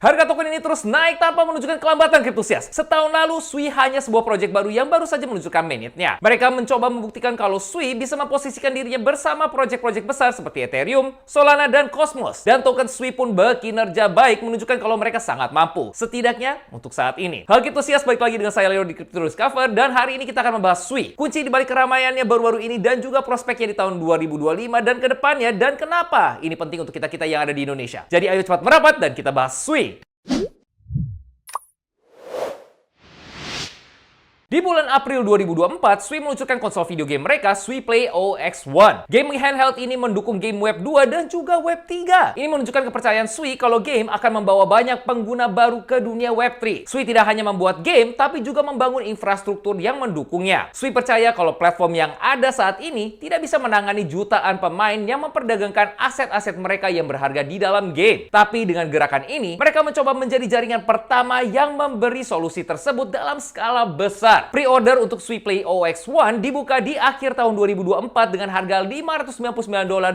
Harga token ini terus naik tanpa menunjukkan kelambatan Cryptosias. Setahun lalu, Sui hanya sebuah proyek baru yang baru saja menunjukkan mainnetnya. Mereka mencoba membuktikan kalau Sui bisa memposisikan dirinya bersama proyek-proyek besar seperti Ethereum, Solana, dan Cosmos. Dan token Sui pun berkinerja baik menunjukkan kalau mereka sangat mampu. Setidaknya untuk saat ini. Halo Cryptosias, balik lagi dengan saya Leo di Crypto Discover, dan hari ini kita akan membahas Sui. Kunci di balik keramaiannya baru-baru ini dan juga prospeknya di tahun 2025 dan ke depannya, dan kenapa ini penting untuk kita-kita yang ada di Indonesia. Jadi ayo cepat merapat dan kita bahas Sui. Di bulan April 2024, Sui meluncurkan konsol video game mereka, Sui Play OX1. Game handheld ini mendukung game Web 2 dan juga Web 3. Ini menunjukkan kepercayaan Sui kalau game akan membawa banyak pengguna baru ke dunia Web 3. Sui tidak hanya membuat game, tapi juga membangun infrastruktur yang mendukungnya. Sui percaya kalau platform yang ada saat ini tidak bisa menangani jutaan pemain yang memperdagangkan aset-aset mereka yang berharga di dalam game. Tapi dengan gerakan ini, mereka mencoba menjadi jaringan pertama yang memberi solusi tersebut dalam skala besar. Pre-order untuk Sui Play OX1 dibuka di akhir tahun 2024 dengan harga $599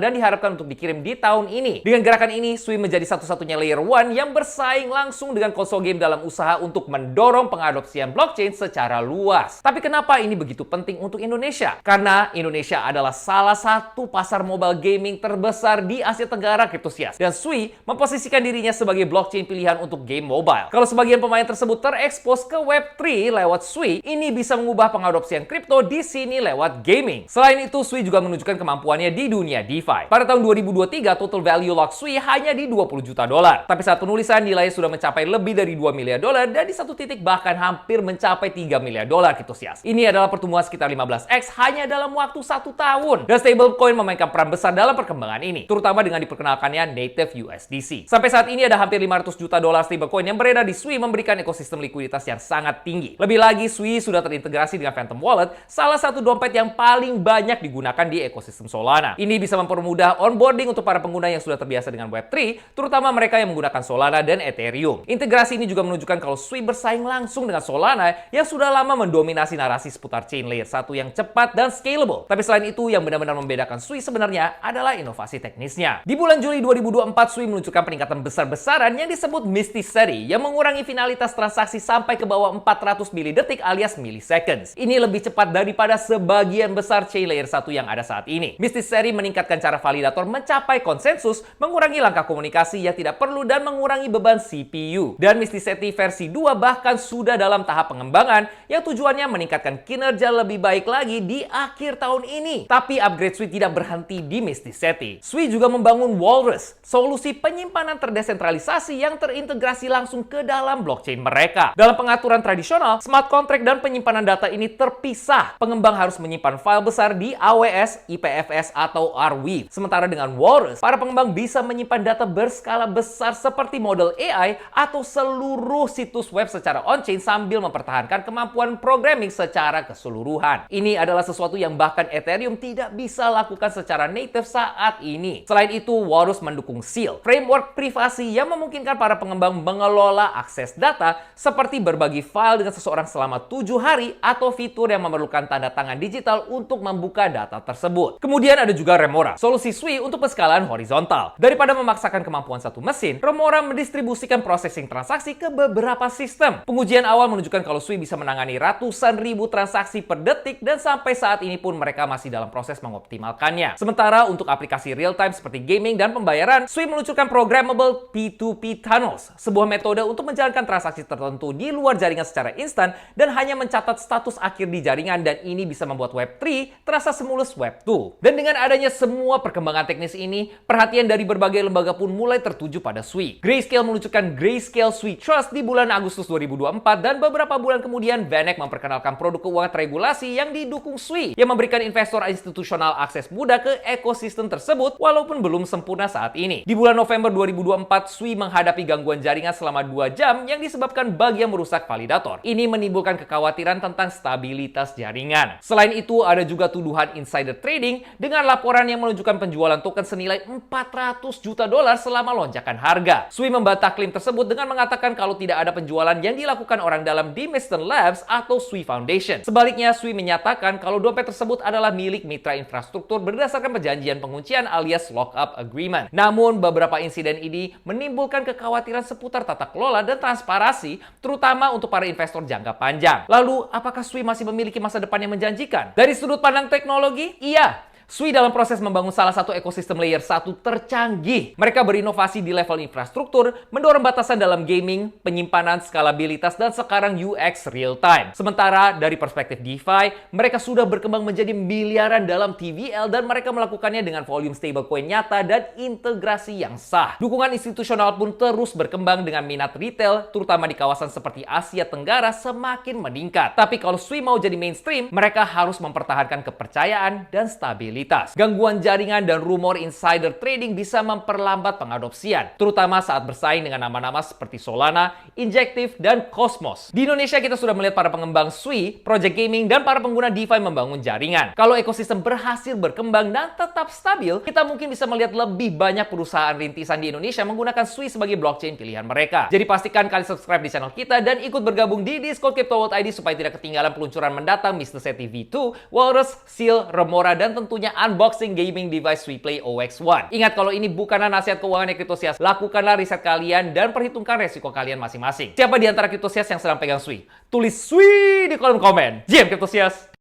dan diharapkan untuk dikirim di tahun ini. Dengan gerakan ini, Sui menjadi satu-satunya Layer 1 yang bersaing langsung dengan konsol game dalam usaha untuk mendorong pengadopsian blockchain secara luas. Tapi kenapa ini begitu penting untuk Indonesia? Karena Indonesia adalah salah satu pasar mobile gaming terbesar di Asia Tenggara, Cryptosias. Dan Sui memposisikan dirinya sebagai blockchain pilihan untuk game mobile. Kalau sebagian pemain tersebut terekspos ke Web3 lewat Sui, ini bisa mengubah pengadopsian kripto di sini lewat gaming. Selain itu, Sui juga menunjukkan kemampuannya di dunia DeFi. Pada tahun 2023, total value lock Sui hanya di $20 juta. Tapi saat penulisan, nilainya sudah mencapai lebih dari $2 miliar dan di satu titik bahkan hampir mencapai $3 miliar, Cryptosias. Ini adalah pertumbuhan sekitar 15x hanya dalam waktu 1 tahun. Dan stablecoin memainkan peran besar dalam perkembangan ini, terutama dengan diperkenalkannya native USDC. Sampai saat ini ada hampir $500 juta stablecoin yang beredar di Sui, memberikan ekosistem likuiditas yang sangat tinggi. Lebih lagi, Sui sudah terintegrasi dengan Phantom Wallet, salah satu dompet yang paling banyak digunakan di ekosistem Solana. Ini bisa mempermudah onboarding untuk para pengguna yang sudah terbiasa dengan Web3, terutama mereka yang menggunakan Solana dan Ethereum. Integrasi ini juga menunjukkan kalau Sui bersaing langsung dengan Solana yang sudah lama mendominasi narasi seputar chain layer 1 yang cepat dan scalable. Tapi selain itu, yang benar-benar membedakan Sui sebenarnya adalah inovasi teknisnya. Di bulan Juli 2024, Sui meluncurkan peningkatan besar-besaran yang disebut Mysticity, yang mengurangi finalitas transaksi sampai ke bawah 400 milidetik alias milliseconds. Ini lebih cepat daripada sebagian besar chain layer 1 yang ada saat ini. Mysticity meningkatkan cara validator mencapai konsensus, mengurangi langkah komunikasi yang tidak perlu, dan mengurangi beban CPU. Dan Mysticity versi 2 bahkan sudah dalam tahap pengembangan yang tujuannya meningkatkan kinerja lebih baik lagi di akhir tahun ini. Tapi upgrade Sui tidak berhenti di Mysticity. Sui juga membangun Walrus, solusi penyimpanan terdesentralisasi yang terintegrasi langsung ke dalam blockchain mereka. Dalam pengaturan tradisional, smart contract dan penyimpanan data ini terpisah. Pengembang harus menyimpan file besar di AWS, IPFS, atau Arweave. Sementara dengan Walrus, para pengembang bisa menyimpan data berskala besar seperti model AI atau seluruh situs web secara on-chain sambil mempertahankan kemampuan programming secara keseluruhan. Ini adalah sesuatu yang bahkan Ethereum tidak bisa lakukan secara native saat ini. Selain itu, Walrus mendukung Seal, framework privasi yang memungkinkan para pengembang mengelola akses data seperti berbagi file dengan seseorang selama 7 hari atau fitur yang memerlukan tanda tangan digital untuk membuka data tersebut. Kemudian ada juga Remora, solusi Sui untuk penskalaan horizontal. Daripada memaksakan kemampuan satu mesin, Remora mendistribusikan processing transaksi ke beberapa sistem. Pengujian awal menunjukkan kalau Sui bisa menangani ratusan ribu transaksi per detik, dan sampai saat ini pun mereka masih dalam proses mengoptimalkannya. Sementara untuk aplikasi real time seperti gaming dan pembayaran, Sui meluncurkan Programmable P2P Tunnels, sebuah metode untuk menjalankan transaksi tertentu di luar jaringan secara instan dan hanya mencatat status akhir di jaringan, dan ini bisa membuat Web3 terasa semulus Web2. Dan dengan adanya semua perkembangan teknis ini, perhatian dari berbagai lembaga pun mulai tertuju pada Sui. Grayscale meluncurkan Grayscale Sui Trust di bulan Agustus 2024, dan beberapa bulan kemudian VanEck memperkenalkan produk keuangan regulasi yang didukung Sui, yang memberikan investor institusional akses mudah ke ekosistem tersebut walaupun belum sempurna saat ini. Di bulan November 2024, Sui menghadapi gangguan jaringan selama 2 jam yang disebabkan bug yang merusak validator. Ini menimbulkan kekhawatiran kekhawatiran tentang stabilitas jaringan. Selain itu, ada juga tuduhan insider trading dengan laporan yang menunjukkan penjualan token senilai $400 juta selama lonjakan harga. Sui membantah klaim tersebut dengan mengatakan kalau tidak ada penjualan yang dilakukan orang dalam di Miston Labs atau Sui Foundation. Sebaliknya, Sui menyatakan kalau dompet tersebut adalah milik mitra infrastruktur berdasarkan perjanjian penguncian alias lockup agreement. Namun, beberapa insiden ini menimbulkan kekhawatiran seputar tata kelola dan transparansi, terutama untuk para investor jangka panjang. Lalu, apakah Sui masih memiliki masa depan yang menjanjikan? Dari sudut pandang teknologi, iya. Sui dalam proses membangun salah satu ekosistem layer 1 tercanggih. Mereka berinovasi di level infrastruktur, mendorong batasan dalam gaming, penyimpanan, skalabilitas, dan sekarang UX real time. Sementara dari perspektif DeFi, mereka sudah berkembang menjadi miliaran dalam TVL dan mereka melakukannya dengan volume stablecoin nyata dan integrasi yang sah. Dukungan institusional pun terus berkembang dengan minat retail, terutama di kawasan seperti Asia Tenggara semakin meningkat. Tapi kalau Sui mau jadi mainstream, mereka harus mempertahankan kepercayaan dan stabilitas. Gangguan jaringan dan rumor insider trading bisa memperlambat pengadopsian, terutama saat bersaing dengan nama-nama seperti Solana, Injective, dan Cosmos. Di Indonesia kita sudah melihat para pengembang Sui, Project Gaming, dan para pengguna DeFi membangun jaringan. Kalau ekosistem berhasil berkembang dan tetap stabil, kita mungkin bisa melihat lebih banyak perusahaan rintisan di Indonesia menggunakan Sui sebagai blockchain pilihan mereka. Jadi pastikan kalian subscribe di channel kita dan ikut bergabung di Discord Crypto.id supaya tidak ketinggalan peluncuran mendatang Mr. Seti V2, Walrus, Seal, Remora, dan tentunya unboxing gaming device SuiPlay OX1. Ingat, kalau ini bukanlah nasihat keuangan ya Cryptosias, lakukanlah riset kalian dan perhitungkan resiko kalian masing-masing. Siapa di antara Cryptosias yang sedang pegang Sui? Tulis Sui di kolom komen. Jam Cryptosias!